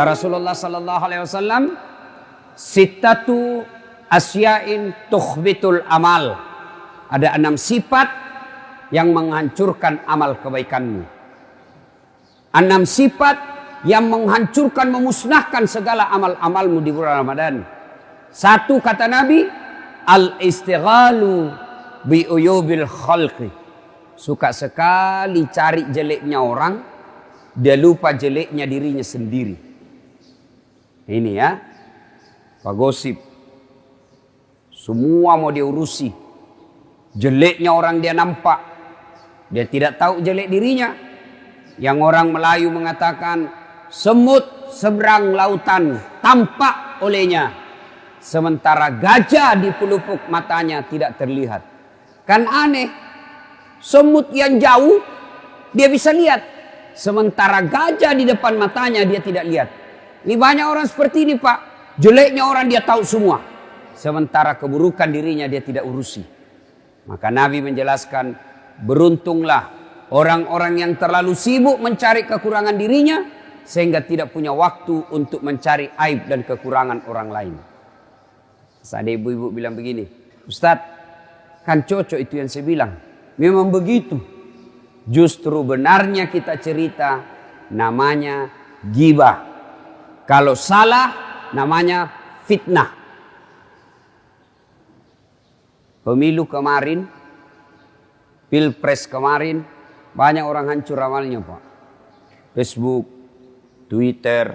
Kata Rasulullah sallallahu alaihi wasallam, sittatu asya'in tukhbitul amal. Ada 6 sifat yang menghancurkan amal kebaikanmu. 6 sifat yang menghancurkan, memusnahkan segala amal-amalmu di bulan Ramadan. 1 kata Nabi, al-istighalu bi uyubil khalqi. Suka sekali cari jeleknya orang, dia lupa jeleknya dirinya sendiri. Ini ya, Pak Gosip. Semua mau diurusi. Jeleknya orang dia nampak. Dia tidak tahu jelek dirinya. Yang orang Melayu mengatakan, semut seberang lautan tampak olehnya. Sementara gajah di pelupuk matanya tidak terlihat. Kan aneh. Semut yang jauh dia bisa lihat. Sementara gajah di depan matanya dia tidak lihat. Ini banyak orang seperti ini Pak. Jeleknya orang dia tahu semua. Sementara keburukan dirinya dia tidak urusi. Maka Nabi menjelaskan, beruntunglah orang-orang yang terlalu sibuk mencari kekurangan dirinya sehingga tidak punya waktu untuk mencari aib dan kekurangan orang lain. Ada ibu-ibu bilang begini, Ustadz, kan cocok itu yang saya bilang. Memang begitu. Justru benarnya kita cerita namanya ghibah. Kalau salah namanya fitnah. Pemilu kemarin, Pilpres kemarin, banyak orang hancur amalnya Pak. Facebook, Twitter,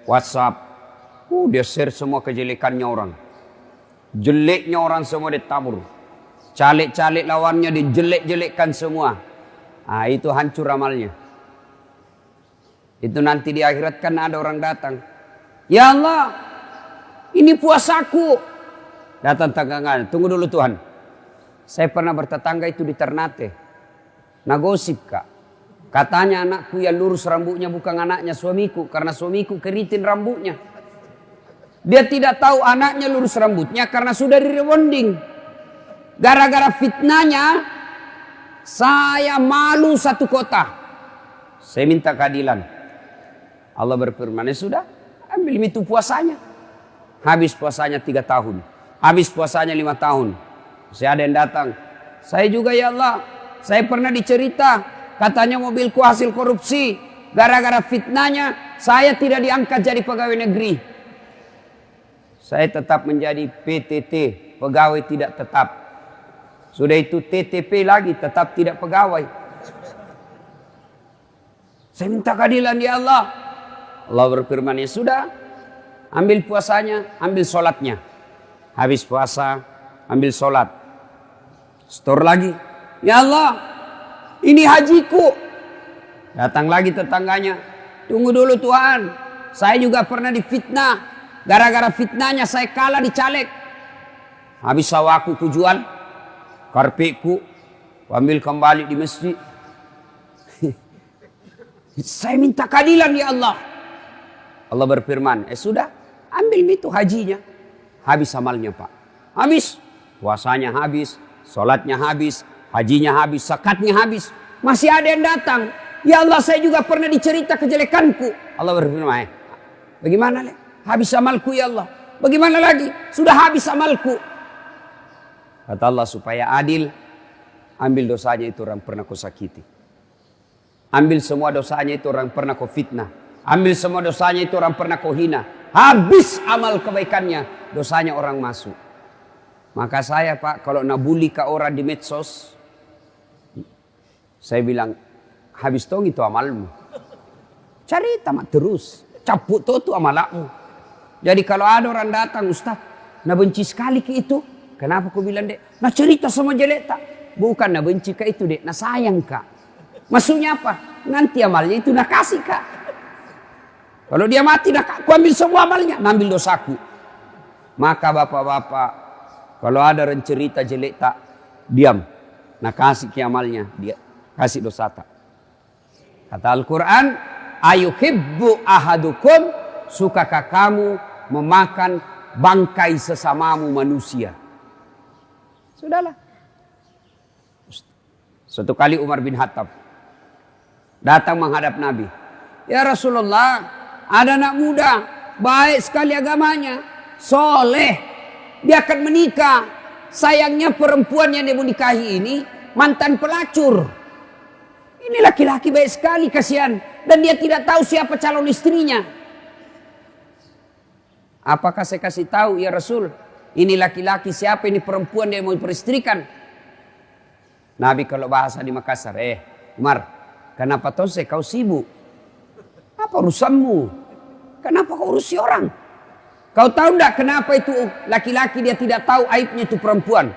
WhatsApp, dia share semua kejelekannya orang. Jeleknya orang semua ditabur. Caleg-caleg lawannya dijelek-jelekkan semua. Itu hancur amalnya. Itu nanti di akhirat kan ada orang datang. Ya Allah, ini puasaku. Datang tetangganya, tunggu dulu Tuhan. Saya pernah bertetangga itu di Ternate. Nagosip Kak. Katanya anakku yang lurus rambutnya bukan anaknya suamiku. Karena suamiku keriting rambutnya. Dia tidak tahu anaknya lurus rambutnya karena sudah di-rebonding. Gara-gara fitnahnya, saya malu satu kota. Saya minta keadilan. Allah berfirman, ya sudah, ambil itu puasanya. Habis puasanya 3 tahun. Habis puasanya 5 tahun. Saya ada yang datang. Saya juga ya Allah. Saya pernah dicerita. Katanya mobilku hasil korupsi. Gara-gara fitnahnya. Saya tidak diangkat jadi pegawai negeri. Saya tetap menjadi PTT. Pegawai tidak tetap. Sudah itu TTP lagi. Tetap tidak pegawai. Saya minta keadilan ya Allah. Allah berfirman ya sudah. Ambil puasanya. Ambil sholatnya. Habis puasa, ambil sholat. Store lagi. Ya Allah, ini hajiku. Datang lagi tetangganya. Tunggu dulu Tuhan. Saya juga pernah difitnah. Gara-gara fitnahnya saya kalah di caleg. Habis sawaku kujual. Karpetku. Ambil kembali di masjid. Saya minta keadilan ya Allah. Allah berfirman, sudah, ambil itu hajinya. Habis amalnya Pak. Habis. Puasanya habis. Sholatnya habis. Hajinya habis. Zakatnya habis. Masih ada yang datang. Ya Allah, saya juga pernah dicerita kejelekanku. Allah berfirman, bagaimana? Habis amalku ya Allah. Bagaimana lagi? Sudah habis amalku. Kata Allah supaya adil. Ambil dosanya itu orang pernah kau sakiti. Ambil semua dosanya itu orang pernah kau fitnah. Ambil semua dosanya itu orang pernah kau hina. Habis amal kebaikannya. Dosanya orang masuk. Maka saya Pak, kalau nabuli ke orang di medsos, saya bilang, habis tong itu amalmu. Cari tamat terus. Cabut itu amalmu. Jadi kalau ada orang datang, Ustaz, nak benci sekali ke itu. Kenapa kau bilang dek? Nak cerita sama jelek tak? Bukan nak benci ke itu dek, nak sayang kak. Maksudnya apa? Nanti amalnya itu nak kasih kak. Kalau dia mati, nak aku ambil semua amalnya. Ambil dosaku. Maka bapak-bapak, kalau ada orang cerita jelek tak, diam. Nah kasih kiamalnya, dia kasih dosa tak. Kata Al-Quran, ayuhibbu ahadukum, sukakah kamu memakan bangkai sesamamu manusia? Sudahlah. Suatu kali Umar bin Khattab datang menghadap Nabi. Ya Rasulullah, Ada anak muda, baik sekali agamanya, soleh, dia akan menikah. Sayangnya perempuan yang dia mau nikahi ini mantan pelacur. Ini laki-laki baik sekali, kasihan. Dan dia tidak tahu siapa calon istrinya. Apakah saya kasih tahu, ya Rasul, ini laki-laki siapa, ini perempuan dia mau peristrikan? Nabi kalau bahasa di Makassar, Umar, kenapa kau sibuk? Apa urusanmu? Kenapa kau urusi orang? Kau tahu enggak kenapa itu laki-laki dia tidak tahu aibnya itu perempuan?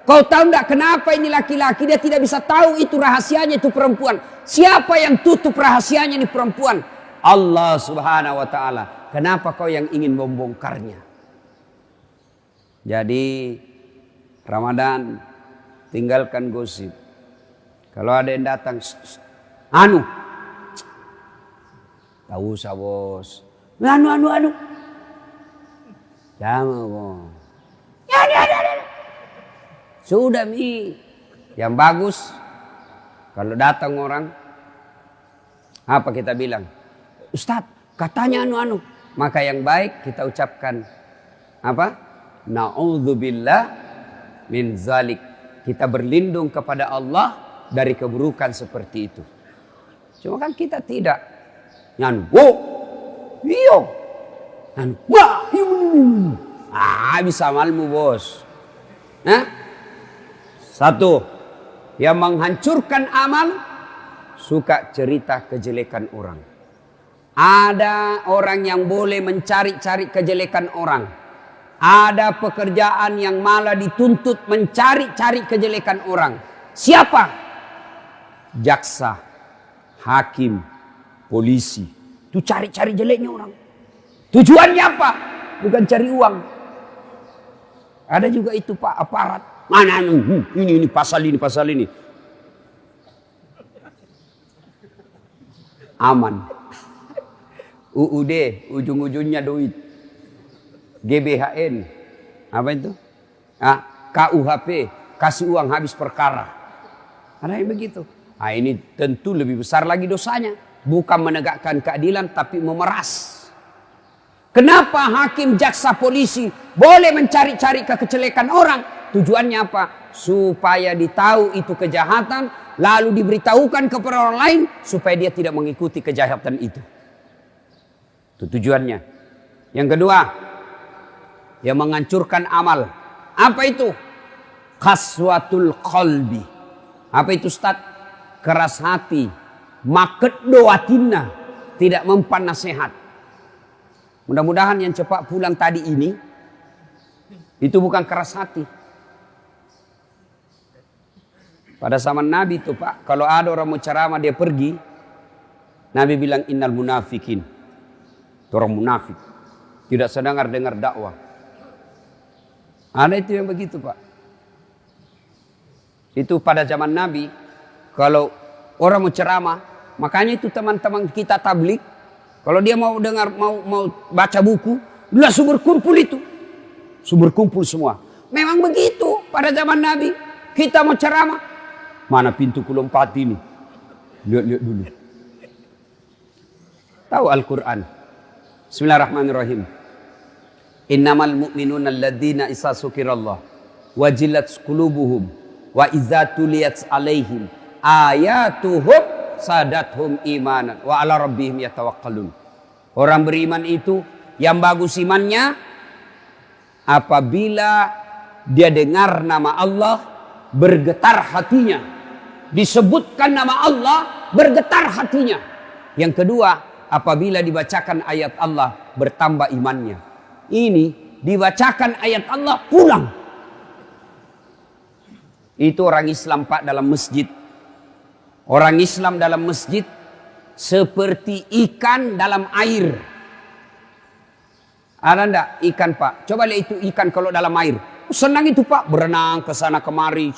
Kau tahu enggak kenapa ini laki-laki dia tidak bisa tahu itu rahasianya itu perempuan? Siapa yang tutup rahasianya ini perempuan? Allah Subhanahu wa taala. Kenapa kau yang ingin membongkarnya? Jadi Ramadan tinggalkan gosip. Kalau ada yang datang, anu, tahu usah bos. Anu. Jangan bos. Ya. Sudah mi. Yang bagus, kalau datang orang, apa kita bilang? Ustadz, katanya anu. Maka yang baik kita ucapkan apa? Na'udzubillah min zalik. Kita berlindung kepada Allah dari keburukan seperti itu. Cuma kan kita tidak. Bisa malmu bos. Satu, yang menghancurkan amal, suka cerita kejelekan orang. Ada orang yang boleh mencari-cari kejelekan orang. Ada pekerjaan yang malah dituntut mencari-cari kejelekan orang. Siapa? Jaksa, hakim, polisi. Itu cari-cari jeleknya orang. Tujuannya apa? Bukan cari uang. Ada juga itu Pak, aparat. Mana ini pasal ini. Aman. UUD, ujung-ujungnya duit. GBHN, apa itu? KUHP, kasih uang habis perkara. Ada yang begitu. Ini tentu lebih besar lagi dosanya. Bukan menegakkan keadilan, tapi memeras. Kenapa hakim, jaksa, polisi boleh mencari-cari kejelekan orang? Tujuannya apa? Supaya ditahu itu kejahatan, lalu diberitahukan kepada orang lain, supaya dia tidak mengikuti kejahatan itu. Itu tujuannya. Yang kedua, yang menghancurkan amal. Apa itu? Qaswatul qalbi. Apa itu Ustaz? Keras hati. Maket doatina. Tidak mempan nasihat. Mudah-mudahan yang cepat pulang tadi ini, itu bukan keras hati. Pada zaman Nabi itu Pak, kalau ada orang mau ceramah dia pergi, Nabi bilang innal munafikin. Itu orang munafik. Tidak dengar dakwah. Ada itu yang begitu Pak. Itu pada zaman Nabi, kalau orang mau ceramah, makanya itu teman-teman kita tablik, kalau dia mau dengar, mau baca buku, langsung berkumpul itu. Berkumpul semua. Memang begitu pada zaman Nabi. Kita mau ceramah, mana pintu kulompat ini? Lihat dulu. Tahu Al-Quran. Bismillahirrahmanirrahim. Innamal mu'minuna alladzina isa sukirallah wajilat qulubuhum wa iza tuliyat alaihim ayatuhum sadathum imanan wa ala rabbihim yatawakkalun. Orang beriman itu yang bagus imannya apabila dia dengar nama Allah bergetar hatinya. Disebutkan nama Allah bergetar hatinya. Yang kedua, apabila dibacakan ayat Allah bertambah imannya. Ini dibacakan ayat Allah pulang. Itu orang Islam Pak dalam masjid. Orang Islam dalam masjid seperti ikan dalam air. Ada enggak ikan Pak? Coba lihat itu ikan kalau dalam air. Senang itu Pak, berenang ke sana kemari.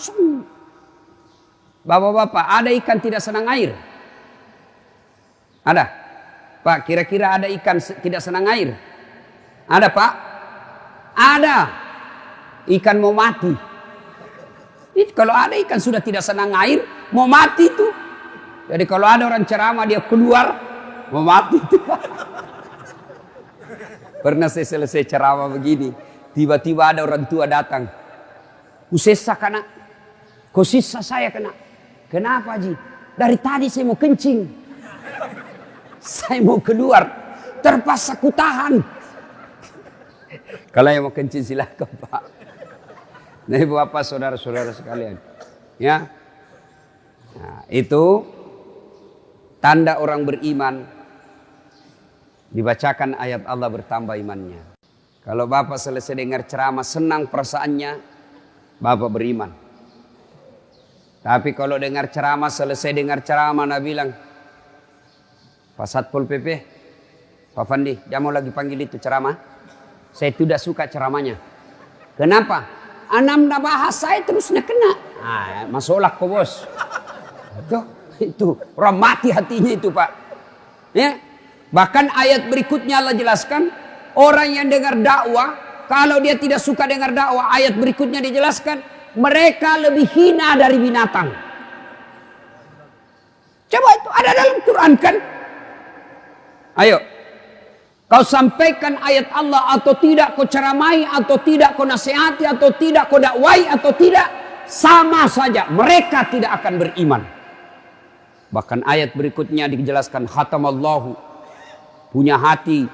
Bapak-bapak, ada ikan tidak senang air? Ada? Pak, kira-kira ada ikan tidak senang air? Ada Pak? Ada. Ikan mau mati. Kalau ada ikan sudah tidak senang air, mau mati itu. Jadi kalau ada orang ceramah dia keluar, mau mati itu. Pernah saya selesai ceramah begini, tiba-tiba ada orang tua datang. Usesa kena, kok sisa saya kena. Kenapa Ji? Dari tadi saya mau kencing. Saya mau keluar, terpaksa ku tahan. Kalau yang mau kencing silakan Pak. Nah ibu bapak saudara-saudara sekalian. Ya, nah, itu tanda orang beriman. Dibacakan ayat Allah bertambah imannya. Kalau bapak selesai dengar ceramah senang perasaannya, bapak beriman. Tapi kalau dengar ceramah, selesai dengar ceramah, Nabi bilang, Pak Satpol PP, Pak Fandi, dia mau lagi panggil itu ceramah. Saya tidak suka ceramahnya. Kenapa? Anam na bahas saya terus nak kena. Ah, masalah kok bos. Itu orang mati hatinya itu Pak. Ya. Bahkan ayat berikutnya Allah jelaskan, orang yang dengar dakwah, kalau dia tidak suka dengar dakwah, ayat berikutnya dijelaskan, mereka lebih hina dari binatang. Coba itu ada dalam Quran kan? Ayo, kau sampaikan ayat Allah atau tidak, kau ceramai atau tidak, kau nasihati atau tidak, kau dakwai atau tidak, sama saja, mereka tidak akan beriman. Bahkan ayat berikutnya dijelaskan, khatamallahu, punya hati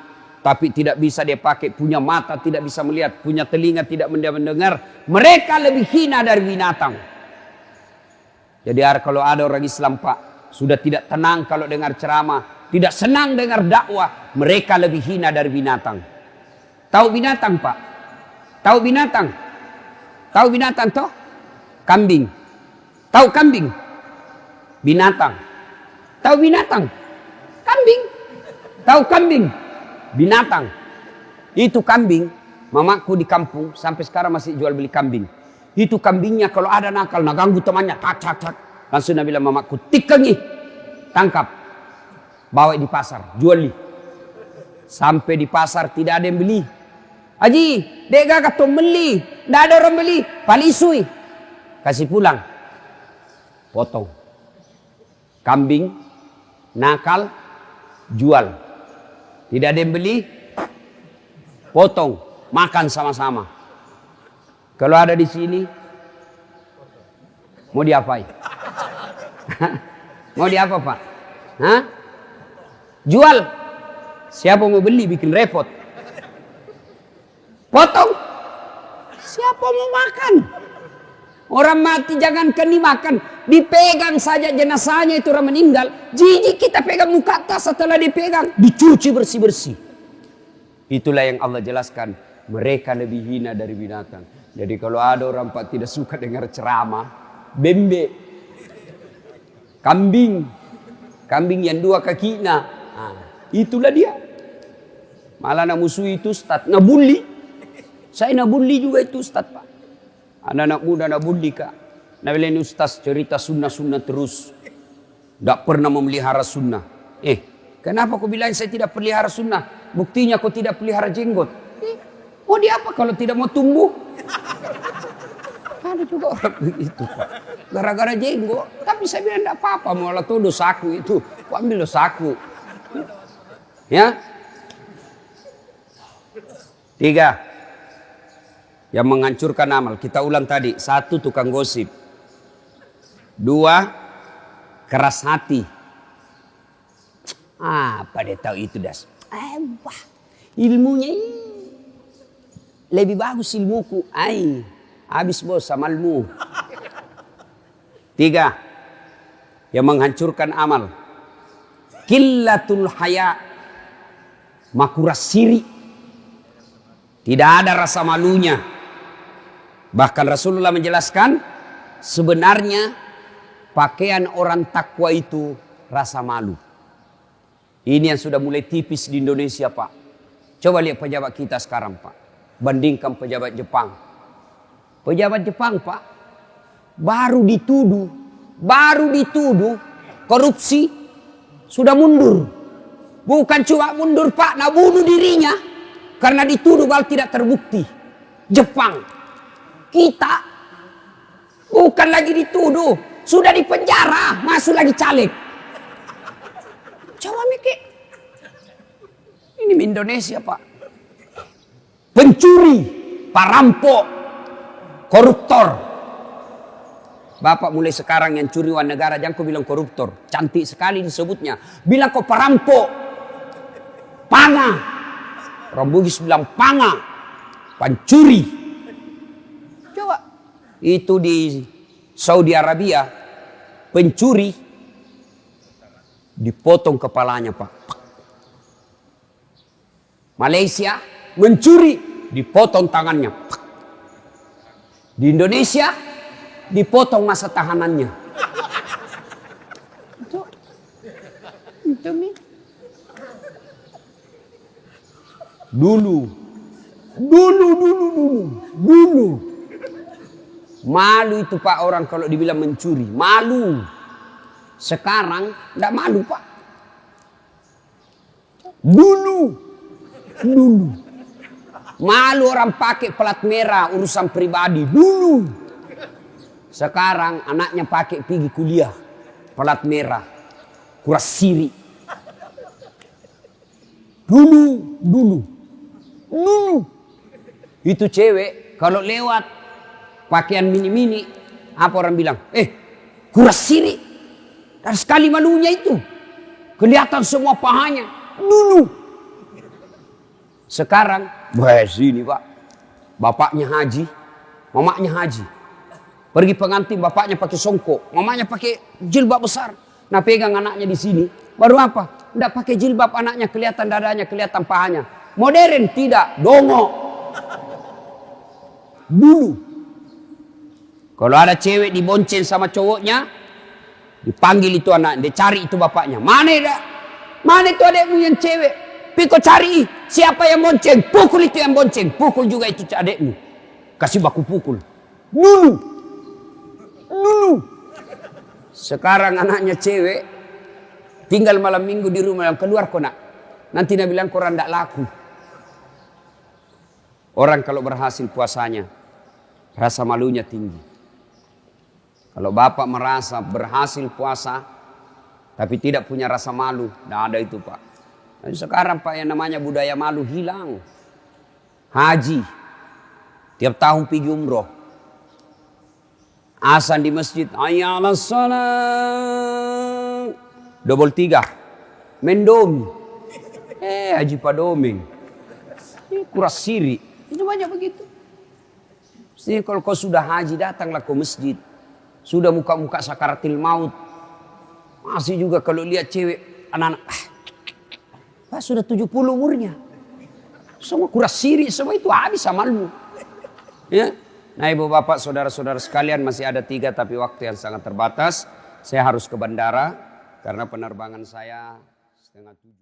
tapi tidak bisa dia pakai, punya mata tidak bisa melihat, punya telinga tidak mendengar, mereka lebih hina dari binatang. Jadi kalau ada orang Islam Pak sudah tidak tenang kalau dengar ceramah, tidak senang dengar dakwah, mereka lebih hina dari binatang. Tahu binatang Pak? Tahu binatang? Tahu binatang toh? Kambing. Tahu kambing? Binatang. Tahu binatang? Kambing. Tahu kambing? Binatang. Itu kambing, mamaku di kampung sampai sekarang masih jual beli kambing. Itu kambingnya kalau ada nakal, nak ganggu temannya, tak. Langsung Nabi bilang mamaku, tikengi, tangkap, bawa di pasar, jual li. Sampai di pasar tidak ada yang beli. Haji, dega kata beli, tidak ada orang beli, palisui, kasih pulang, potong. Kambing, nakal, jual. Tidak ada yang beli, potong, makan sama-sama. Kalau ada di sini, mau diapain? Mau diapa Pak? Hah? Jual. Siapa mau beli bikin repot? Potong. Siapa mau makan? Orang mati jangankan dimakan, dipegang saja jenazahnya itu orang meninggal. Jijik kita pegang muka atas, setelah dipegang dicuci bersih-bersih. Itulah yang Allah jelaskan, mereka lebih hina dari binatang. Jadi kalau ada orang Pak tidak suka dengar ceramah, bembe, kambing yang dua kaki, nah itulah dia. Malah nak musuh itu Ustaz, nak bully. Saya nak bully juga itu Ustaz Pak. Anak-anak muda nak bully Kak. Nah bilang ini Ustaz cerita sunnah-sunnah terus. Tak pernah memelihara sunnah. Kenapa kau bilang saya tidak pelihara sunnah? Buktinya kau tidak pelihara jenggot. Mau diapa kalau tidak mau tumbuh? Ada juga orang begitu Pak. Gara-gara jenggot. Tapi saya bilang tidak apa-apa. Malah tuh dosaku itu. Kau ambil dosaku. Ya. 3. Yang menghancurkan amal. Kita ulang tadi. 1, tukang gosip. 2, keras hati. Apa dia tahu itu das? Wah, ilmunya lebih bagus ilmuku. Habis bos amalmu. 3, yang menghancurkan amal. Qillatul haya. Makuras siri. Tidak ada rasa malunya. Bahkan Rasulullah menjelaskan, sebenarnya pakaian orang takwa itu rasa malu. Ini yang sudah mulai tipis di Indonesia Pak. Coba lihat pejabat kita sekarang Pak. Bandingkan pejabat Jepang. Pejabat Jepang Pak, baru dituduh korupsi, sudah mundur. Bukan cuma mundur Pak, nak bunuh dirinya. Karena dituduh bahwa tidak terbukti. Jepang. Kita bukan lagi dituduh, sudah dipenjara, masuk lagi caleg. Coba mikir. Ini Indonesia Pak. pencuri, perampok, koruptor. Bapak mulai sekarang yang curi uang negara jangan kau bilang koruptor. Cantik sekali disebutnya. Bilang kau perampok, panga. Orang Bugis bilang panga, pencuri. Coba. Itu di Saudi Arabia, pencuri dipotong kepalanya, Pak. Malaysia, mencuri dipotong tangannya. Di Indonesia, dipotong masa tahanannya. Dulu. Malu itu Pak orang kalau dibilang mencuri. Malu. Sekarang tidak malu Pak. Dulu. Malu orang pakai plat merah urusan pribadi. Dulu. Sekarang anaknya pakai pergi kuliah. Plat merah. Kuras siri. Dulu. Itu cewek kalau lewat pakaian mini-mini. Apa orang bilang? Kuras siri. Dan sekali malunya itu. Kelihatan semua pahanya. Dulu. Sekarang. Sini Pak. Bapaknya haji. Mamanya haji. Pergi pengantin bapaknya pakai songkok, mamanya pakai jilbab besar. Nah pegang anaknya di sini. Baru apa? Tidak pakai jilbab anaknya kelihatan dadanya, kelihatan pahanya. Modern tidak, dongok. Dulu. Kalau ada cewek dibonceng sama cowoknya, dipanggil itu anak, dia cari itu bapaknya. Mana itu adekmu yang cewek? Piko cari siapa yang bonceng, pukul itu yang bonceng, pukul juga itu adekmu. Kasih baku pukul. Dulu. Sekarang anaknya cewek tinggal malam minggu di rumah, yang keluar kau nak. Nanti dia bilang korang tidak laku. Orang kalau berhasil puasanya, rasa malunya tinggi. Kalau bapak merasa berhasil puasa, tapi tidak punya rasa malu, tidak ada itu Pak. Dan sekarang Pak yang namanya budaya malu hilang. Haji, tiap tahun pergi umroh. Azan di masjid, ayalah salat. Double 3. Mendomi. Haji Padoming. Kuras siri. Itu banyak begitu. Jadi kalau kau sudah haji, datanglah ke masjid. Sudah muka-muka sakaratil maut. Masih juga kalau lihat cewek, anak-anak. Pak sudah 70 umurnya. Semua kuras siri, semua itu habis amalmu. Ya. Nah ibu bapak saudara-saudara sekalian, masih ada 3 tapi waktu yang sangat terbatas. Saya harus ke bandara karena penerbangan saya 6:30.